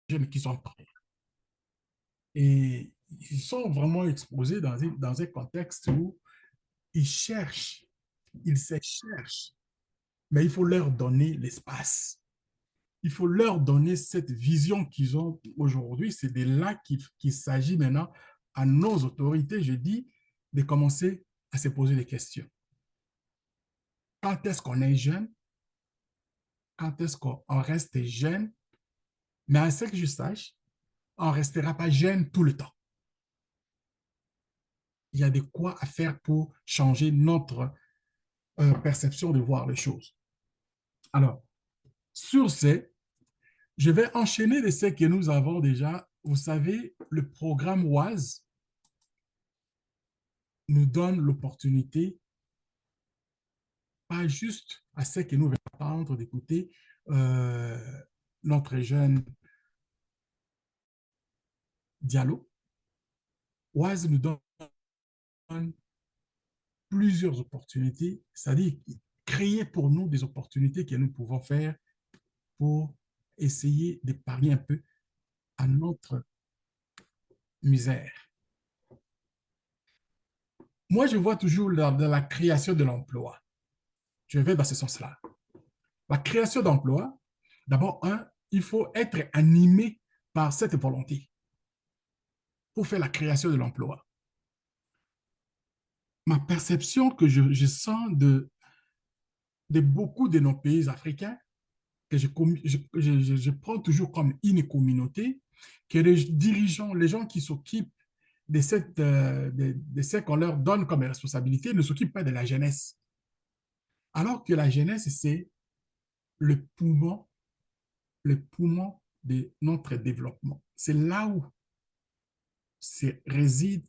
jeunes qui sont prêts. Et ils sont vraiment exposés dans un contexte où ils cherchent, ils se cherchent, mais il faut leur donner l'espace. Il faut leur donner cette vision qu'ils ont aujourd'hui. C'est de là qu'il s'agit maintenant à nos autorités, je dis, de commencer à se poser des questions. Quand est-ce qu'on est jeune? Quand est-ce qu'on reste jeune? Mais à ce que je sache, on ne restera pas jeune tout le temps. Il y a de quoi à faire pour changer notre perception de voir les choses. Alors, sur ce, je vais enchaîner de ce que nous avons déjà. Vous savez, le programme WAS nous donne l'opportunité, pas juste à ce que nous venons d'entendre, d'écouter euh, notre jeune Diallo. WAS nous donne plusieurs opportunités, c'est-à-dire créer pour nous des opportunités que nous pouvons faire pour essayer d'épargner un peu à notre misère. Moi, je vois toujours dans la création de l'emploi. Je vais dans ce sens-là. La création d'emploi, d'abord, il faut être animé par cette volonté pour faire la création de l'emploi. Ma perception que je sens de beaucoup de nos pays africains, que je prends toujours comme une communauté, que les dirigeants, les gens qui s'occupent de ce qu'on leur donne comme responsabilité ne s'occupent pas de la jeunesse. Alors que la jeunesse, c'est le poumon, le poumon de notre développement. C'est là où réside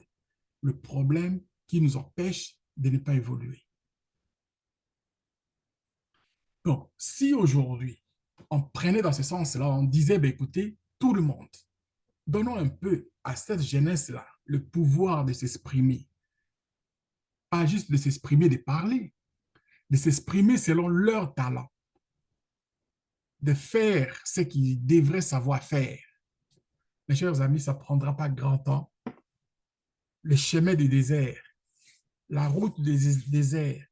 le problème qui nous empêche de ne pas évoluer. Donc, si aujourd'hui, on prenait dans ce sens-là, on disait, ben, écoutez, tout le monde, donnons un peu à cette jeunesse-là le pouvoir de s'exprimer, pas juste de s'exprimer, de parler, de s'exprimer selon leur talent, de faire ce qu'ils devraient savoir faire. Mes chers amis, ça ne prendra pas grand temps. Le chemin du désert, la route du désert,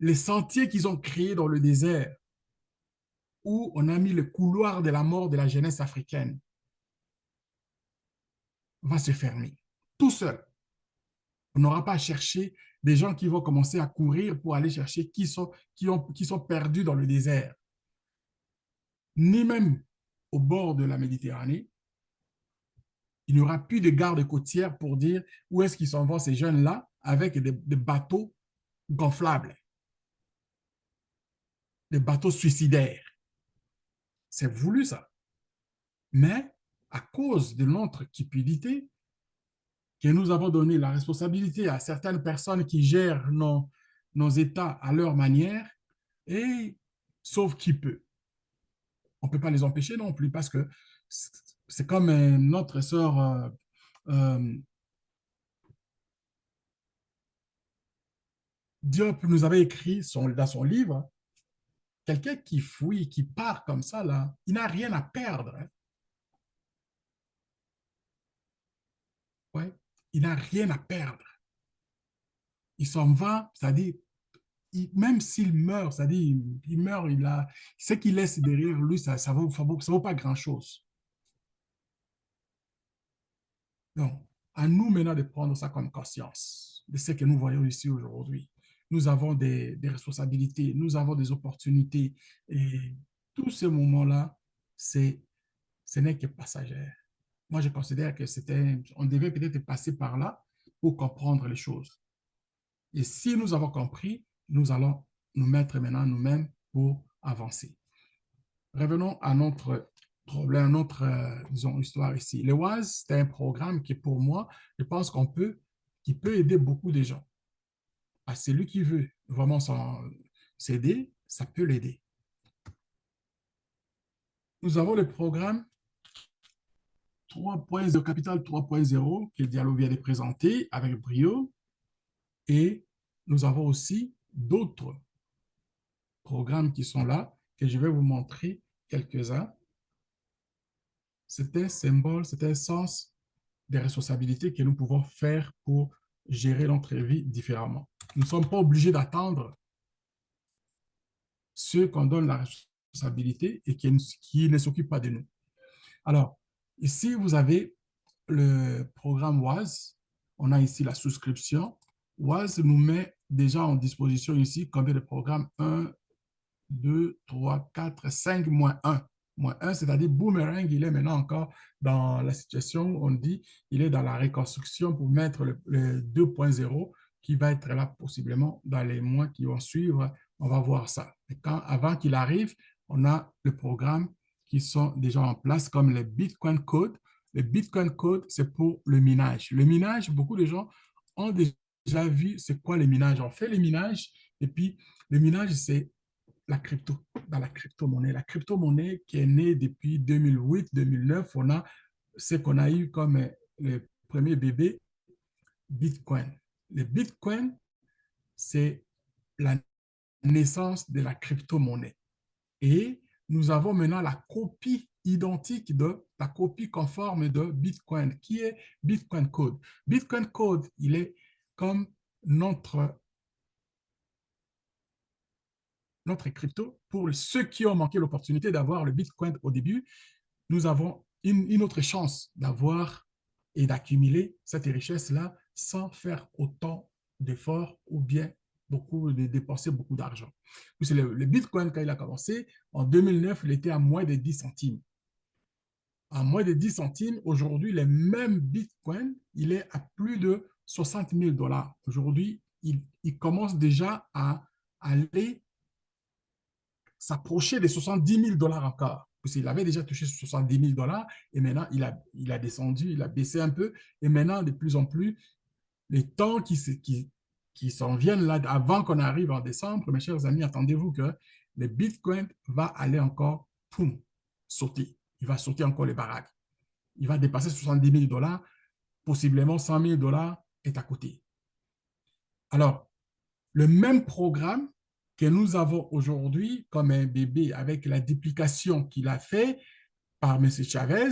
les sentiers qu'ils ont créés dans le désert, où on a mis le couloir de la mort de la jeunesse africaine, va se fermer. Tout seul. On n'aura pas à chercher des gens qui vont commencer à courir pour aller chercher qui sont perdus dans le désert. Ni même au bord de la Méditerranée, il n'y aura plus de gardes côtières pour dire où est-ce qu'ils s'en vont ces jeunes-là avec des bateaux gonflables, des bateaux suicidaires. C'est voulu ça. Mais à cause de notre cupidité, que nous avons donné la responsabilité à certaines personnes qui gèrent nos États à leur manière, et sauf qui peut. On ne peut pas les empêcher non plus parce que c'est comme notre sœur euh, Diop nous avait écrit dans son livre, quelqu'un qui fouille, qui part comme ça, là, il n'a rien à perdre. Hein. Ouais. Il n'a rien à perdre. Il s'en va, c'est-à-dire, même s'il meurt, c'est-à-dire, il meurt, ce qu'il laisse derrière lui, ça vaut pas grand-chose. Donc, à nous maintenant de prendre ça comme conscience de ce que nous voyons ici aujourd'hui. Nous avons des responsabilités, nous avons des opportunités et tous ces moments-là, ce n'est que passager. Moi, je considère que on devait peut-être passer par là pour comprendre les choses. Et si nous avons compris, nous allons nous mettre maintenant nous-mêmes pour avancer. Revenons à notre problème, notre, disons, histoire ici. Le WAS, c'est un programme qui, pour moi, je pense qui peut aider beaucoup de gens. À celui qui veut vraiment s'aider, ça peut l'aider. Nous avons le programme 3.0, Capital 3.0 que Diallo vient de présenter avec brio. Et nous avons aussi d'autres programmes qui sont là, que je vais vous montrer quelques-uns. c'est un symbole, c'est un sens des responsabilités que nous pouvons faire pour gérer notre vie différemment. Nous ne sommes pas obligés d'attendre ceux qu'on donne la responsabilité et qui ne s'occupent pas de nous. Alors, ici, vous avez le programme WAS. On a ici la souscription. WAS nous met déjà en disposition ici combien de programmes? Un, 2, 3, 4, 5, moins un. Moins un, c'est-à-dire Boomerang, il est maintenant encore dans la situation où on dit il est dans la reconstruction pour mettre le 2.0 qui va être là possiblement dans les mois qui vont suivre. On va voir ça. Et avant qu'il arrive, on a le programme qui sont déjà en place comme le Bitcoin Code. Le Bitcoin Code, c'est pour le minage. Le minage, beaucoup de gens ont déjà vu c'est quoi le minage. On fait le minage et puis le minage, c'est la crypto, dans la crypto-monnaie. La crypto-monnaie qui est née depuis 2008-2009, on a ce qu'on a eu comme le premier bébé, Bitcoin. Le Bitcoin, c'est la naissance de la crypto-monnaie. Et nous avons maintenant la copie identique de la copie conforme de Bitcoin, qui est Bitcoin Code. Bitcoin Code, il est comme notre crypto. Pour ceux qui ont manqué l'opportunité d'avoir le Bitcoin au début, nous avons une autre chance d'avoir et d'accumuler cette richesse-là sans faire autant d'efforts ou bien de dépenser beaucoup d'argent. Le Bitcoin, quand il a commencé, en 2009, il était à moins de 10 centimes. À moins de 10 centimes, aujourd'hui, le même Bitcoin, il est à plus de 60 000 dollars. Aujourd'hui, il commence déjà à aller s'approcher des 70 000 dollars encore. Parce qu'il avait déjà touché 70 000 dollars et maintenant il a descendu, il a baissé un peu. Et maintenant, de plus en plus, les temps qui s'en viennent là, avant qu'on arrive en décembre, mes chers amis, attendez-vous que le Bitcoin va aller encore, poum, sauter. Il va sauter encore les baraques. Il va dépasser 70 000 dollars, possiblement 100 000 dollars est à côté. Alors, le même programme que nous avons aujourd'hui comme un bébé avec la duplication qu'il a fait par M. Chavez,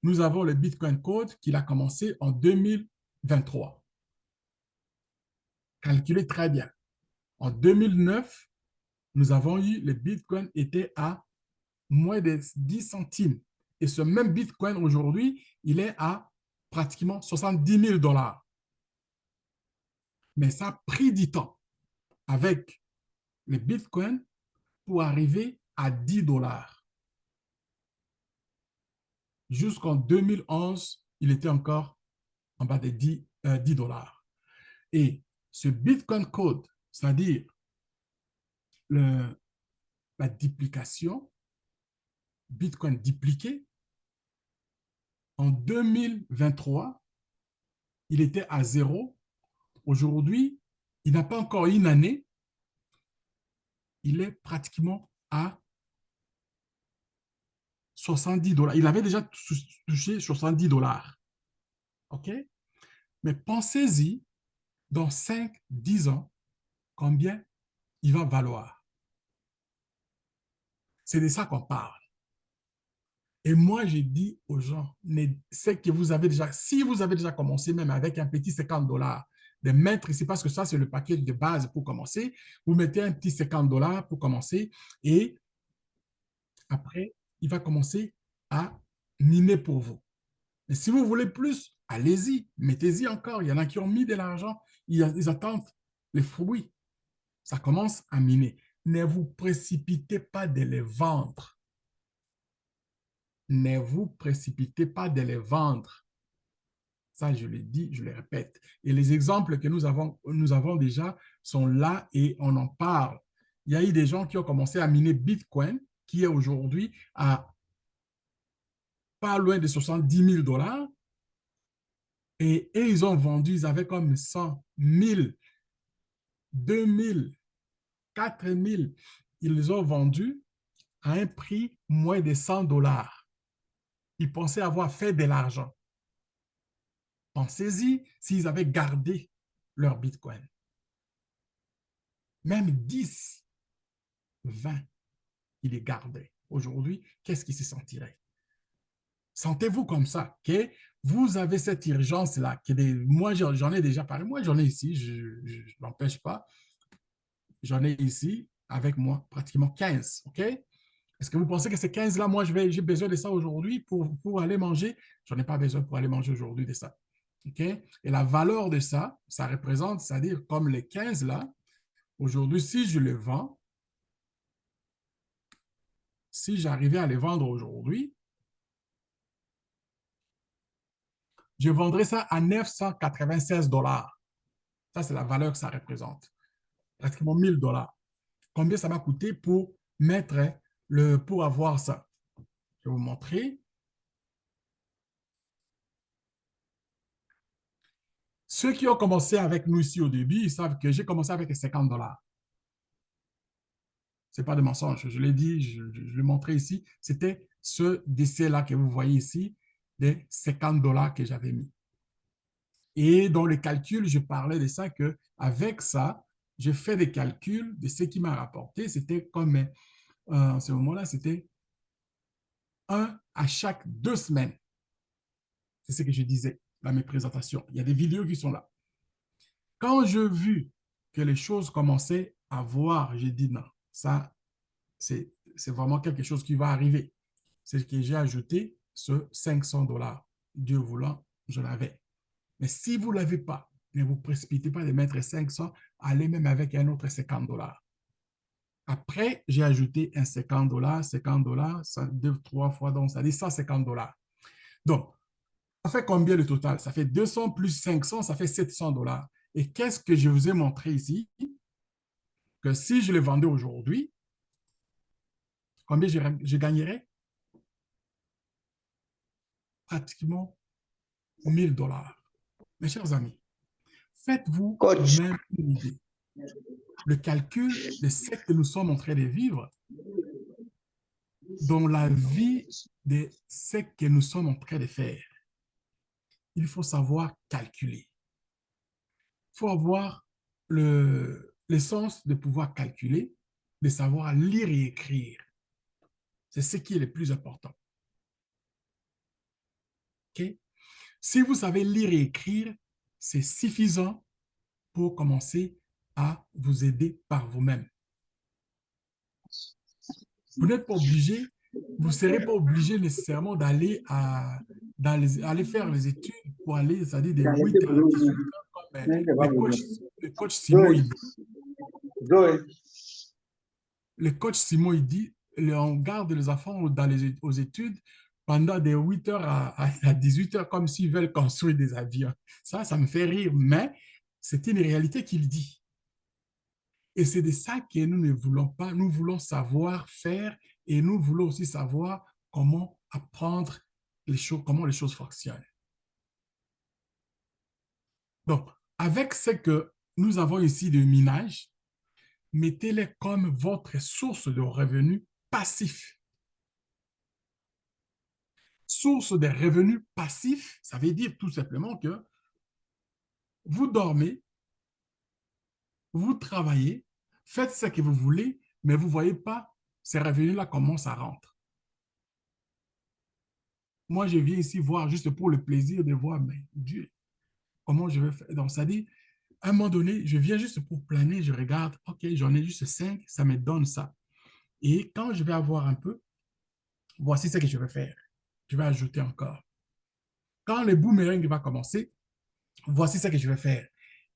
nous avons le Bitcoin Code qu'il a commencé en 2023. Calculez très bien. En 2009, nous avons eu le Bitcoin était à moins de 10 centimes. Et ce même Bitcoin aujourd'hui, il est à pratiquement 70 000 dollars. Mais ça a pris du temps avec le Bitcoin pour arriver à 10 dollars. Jusqu'en 2011, il était encore en bas de 10 dollars. Et ce Bitcoin Code, c'est-à-dire le, la duplication, Bitcoin dupliqué, en 2023, il était à zéro. Aujourd'hui, il n'a pas encore une année, il est pratiquement à 70 dollars. Il avait déjà touché 70 dollars. OK? Mais pensez-y, dans 5, 10 ans, combien il va valoir. C'est de ça qu'on parle. Et moi, j'ai dit aux gens, c'est que vous avez déjà, si vous avez déjà commencé même avec un petit 50 dollars, de mettre ici, parce que ça, c'est le paquet de base pour commencer, vous mettez un petit 50 dollars pour commencer et après, il va commencer à miner pour vous. Mais si vous voulez plus, allez-y, mettez-y encore. Il y en a qui ont mis de l'argent, ils attendent les fruits. Ça commence à miner. Ne vous précipitez pas de les vendre. Ne vous précipitez pas de les vendre. Ça, je le dis, je le répète. Et les exemples que nous avons déjà sont là et on en parle. Il y a eu des gens qui ont commencé à miner Bitcoin, qui est aujourd'hui à pas loin de 70 000 dollars. Et ils ont vendu, ils avaient comme 100, 1000, 2000, 4000. Ils ont vendu à un prix moins de 100 dollars. Ils pensaient avoir fait de l'argent. Pensez-y s'ils avaient gardé leur Bitcoin. Même 10, 20, ils les gardaient. Aujourd'hui, qu'est-ce qu'ils se sentiraient? Sentez-vous comme ça, OK? Vous avez cette urgence-là. Moi, j'en ai déjà parlé. Moi, j'en ai ici, je ne l'empêche pas. J'en ai ici avec moi pratiquement 15, OK? Est-ce que vous pensez que ces 15-là, moi, j'ai besoin de ça aujourd'hui pour aller manger? J'en ai pas besoin pour aller manger aujourd'hui de ça. OK? Et la valeur de ça, ça représente, c'est-à-dire comme les 15 là, aujourd'hui, si je les vends, si j'arrivais à les vendre aujourd'hui, je vendrais ça à 996 dollars. Ça, c'est la valeur que ça représente. Pratiquement 1000 dollars. Combien ça m'a coûté pour mettre pour avoir ça? Je vais vous montrer. Ceux qui ont commencé avec nous ici au début, ils savent que j'ai commencé avec 50 dollars. Ce n'est pas de mensonge. Je l'ai dit, je l'ai montré ici. C'était ce décès-là que vous voyez ici, des 50 dollars que j'avais mis. Et dans le calcul, je parlais de ça, qu'avec ça, j'ai fait des calculs de ce qui m'a rapporté. C'était comme, à ce moment-là, c'était un à chaque 2 semaines. C'est ce que je disais dans mes présentations. Il y a des vidéos qui sont là. Quand j'ai vu que les choses commençaient à voir, j'ai dit non, ça, c'est vraiment quelque chose qui va arriver. C'est que j'ai ajouté ce 500 dollars. Dieu voulant, je l'avais. Mais si vous ne l'avez pas, ne vous précipitez pas de mettre 500, allez même avec un autre 50 dollars. Après, j'ai ajouté un 50 dollars, ça deux, trois fois, donc ça dit 150 dollars. Donc, ça fait combien le total? Ça fait 200 plus 500, ça fait 700 dollars. Et qu'est-ce que je vous ai montré ici? Que si je le vendais aujourd'hui, combien je gagnerais? Pratiquement 1000 dollars. Mes chers amis, faites-vous Coach, vous-même une idée. Le calcul de ce que nous sommes en train de vivre dans la vie de ce que nous sommes en train de faire. Il faut savoir calculer. Il faut avoir le sens de pouvoir calculer, de savoir lire et écrire. C'est ce qui est le plus important. Okay? Si vous savez lire et écrire, c'est suffisant pour commencer à vous aider par vous-même. Vous n'êtes pas obligé, vous ne serez pas obligé nécessairement aller faire les études pour aller, c'est-à-dire de 8 à 18 heures, comme le coach Simon, il dit. Le coach Simon, il dit, on garde les enfants aux études pendant des 8 heures à 18 heures, comme s'ils veulent construire des avions. Ça me fait rire, mais c'est une réalité qu'il dit. Et c'est de ça que nous ne voulons pas. Nous voulons savoir faire et nous voulons aussi savoir comment apprendre les choses, comment les choses fonctionnent. Donc, avec ce que nous avons ici de minage, mettez-les comme votre source de revenus passifs. Source de revenus passifs, ça veut dire tout simplement que vous dormez, vous travaillez, faites ce que vous voulez, mais vous ne voyez pas ces revenus-là, comment ça rentre. Moi, je viens ici voir juste pour le plaisir de voir, mais Dieu, comment je vais faire. Donc, ça dit, à un moment donné, je viens juste pour planer, je regarde, OK, j'en ai juste 5, ça me donne ça. Et quand je vais avoir un peu, voici ce que je vais faire. Je vais ajouter encore. Quand le boomerang va commencer, voici ce que je vais faire.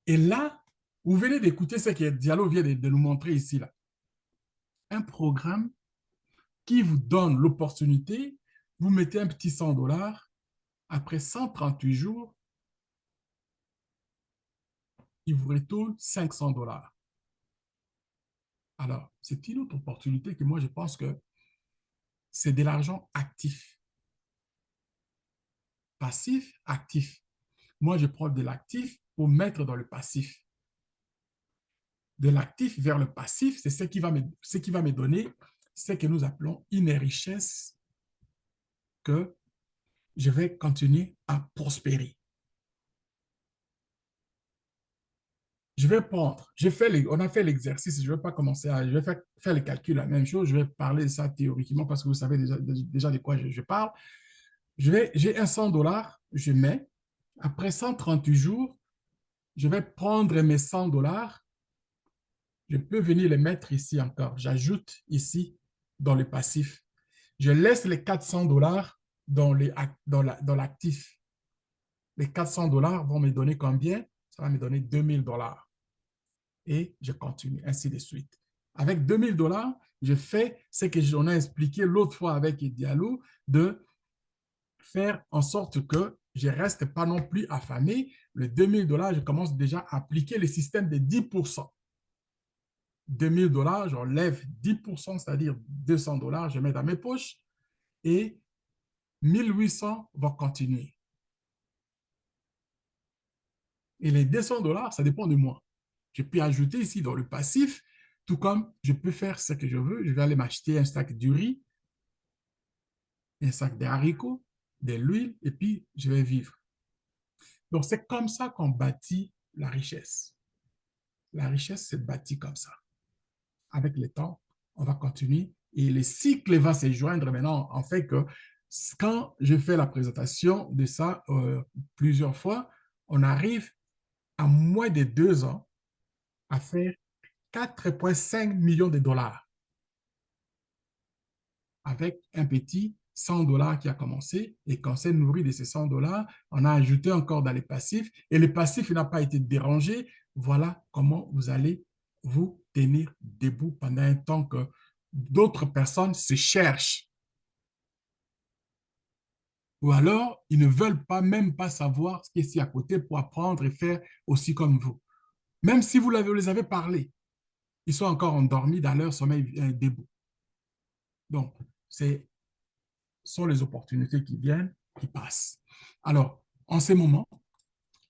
Et là, vous venez d'écouter ce que Diallo vient de nous montrer ici. Là. Un programme qui vous donne l'opportunité, vous mettez un petit 100 dollars, après 138 jours, il vous retourne 500 dollars. Alors, c'est une autre opportunité que moi, je pense que c'est de l'argent actif. Passif, actif. Moi, je prends de l'actif pour mettre dans le passif. De l'actif vers le passif, c'est ce qui va me donner ce que nous appelons une richesse que je vais continuer à prospérer. Je vais prendre, on a fait l'exercice, je ne vais pas commencer je vais faire les calculs, la même chose, je vais parler de ça théoriquement parce que vous savez déjà de quoi je parle. J'ai un 100 dollars, je mets. Après 138 jours, je vais prendre mes 100 dollars. Je peux venir les mettre ici encore. J'ajoute ici dans le passif. Je laisse les 400 dollars dans l'actif. Les 400 dollars vont me donner combien? Ça va me donner 2000 dollars. Et je continue, ainsi de suite. Avec 2000 dollars, je fais ce que j'en ai expliqué l'autre fois avec Diallo, de faire en sorte que je ne reste pas non plus affamé. Le 2000 dollars, je commence déjà à appliquer le système de 10%. 2000 dollars, j'enlève 10%, c'est-à-dire 200 dollars, je mets dans mes poches et 1800 va continuer. Et les 200 dollars, ça dépend de moi. Je peux ajouter ici dans le passif, tout comme je peux faire ce que je veux. Je vais aller m'acheter un sac de riz, un sac de haricots, de l'huile, et puis je vais vivre. Donc, c'est comme ça qu'on bâtit la richesse. La richesse se bâtit comme ça. Avec le temps, on va continuer et le cycle va se joindre maintenant. En fait, que quand je fais la présentation de ça plusieurs fois, on arrive à moins de 2 ans à faire 4,5 millions de dollars avec un petit 100 dollars qui a commencé. Et quand c'est nourri de ces 100 dollars, on a ajouté encore dans les passifs et le passif n'a pas été dérangé. Voilà comment vous allez vous tenir debout pendant un temps que d'autres personnes se cherchent. Ou alors, ils ne veulent pas même pas savoir ce qui est ici à côté pour apprendre et faire aussi comme vous. Même si vous les avez parlé, ils sont encore endormis dans leur sommeil debout. Donc, ce sont les opportunités qui viennent, qui passent. Alors, en ce moment,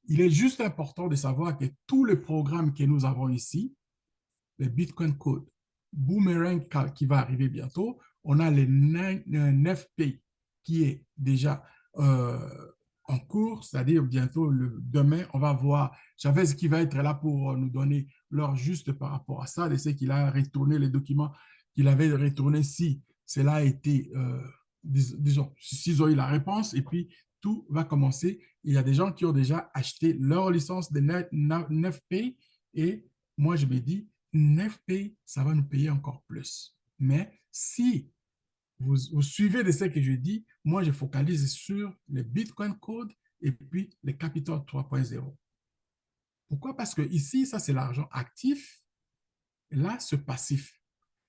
il est juste important de savoir que tous les programmes que nous avons ici, le Bitcoin Code, Boomerang qui va arriver bientôt, on a le 9P qui est déjà en cours, c'est-à-dire bientôt demain, on va voir Chavez qui va être là pour nous donner l'heure juste par rapport à ça, de ce qu'il a retourné les documents qu'il avait retournés si cela a été, disons, s'ils ont eu la réponse, et puis tout va commencer. Il y a des gens qui ont déjà acheté leur licence de 9P et moi je me dis, 9P, ça va nous payer encore plus. Mais si vous suivez de ce que je dis, moi, je focalise sur le Bitcoin Code et puis le Capital 3.0. Pourquoi? Parce que ici, ça, c'est l'argent actif. Là, ce passif.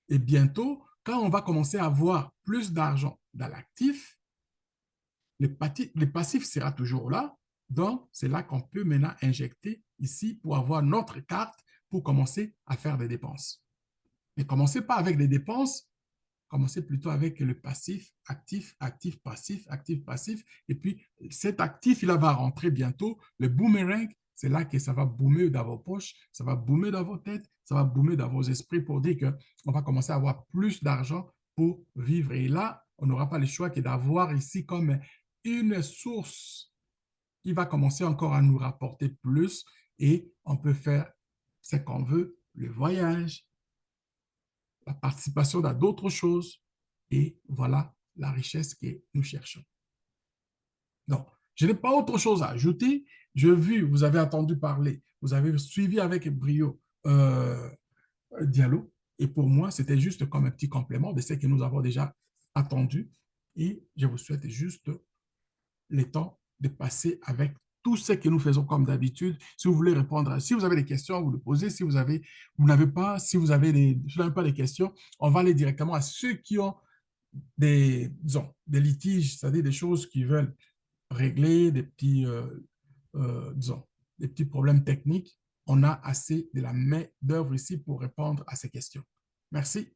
Et bientôt, quand on va commencer à avoir plus d'argent dans l'actif, le passif sera toujours là. Donc, c'est là qu'on peut maintenant injecter ici pour avoir notre carte pour commencer à faire des dépenses. Mais commencez pas avec des dépenses, commencez plutôt avec le passif, actif, actif, passif, actif, passif. Et puis, cet actif, il va rentrer bientôt. Le boomerang, c'est là que ça va boomer dans vos poches, ça va boomer dans vos têtes, ça va boomer dans vos esprits pour dire qu'on va commencer à avoir plus d'argent pour vivre. Et là, on n'aura pas le choix que d'avoir ici comme une source qui va commencer encore à nous rapporter plus et on peut faire ce qu'on veut, le voyage, la participation dans d'autres choses. Et voilà la richesse que nous cherchons. Donc, je n'ai pas autre chose à ajouter. Je vu, vous avez entendu parler, vous avez suivi avec brio Diallo. Et pour moi, c'était juste comme un petit complément de ce que nous avons déjà attendu. Et je vous souhaite juste le temps de passer avec tout ce que nous faisons comme d'habitude. Si vous voulez répondre, si vous avez des questions, vous le posez. Si vous n'avez pas, si vous n'avez pas des questions, on va aller directement à ceux qui ont disons, des litiges, c'est-à-dire des choses qui veulent régler, disons, des petits problèmes techniques. On a assez de la main d'œuvre ici pour répondre à ces questions. Merci.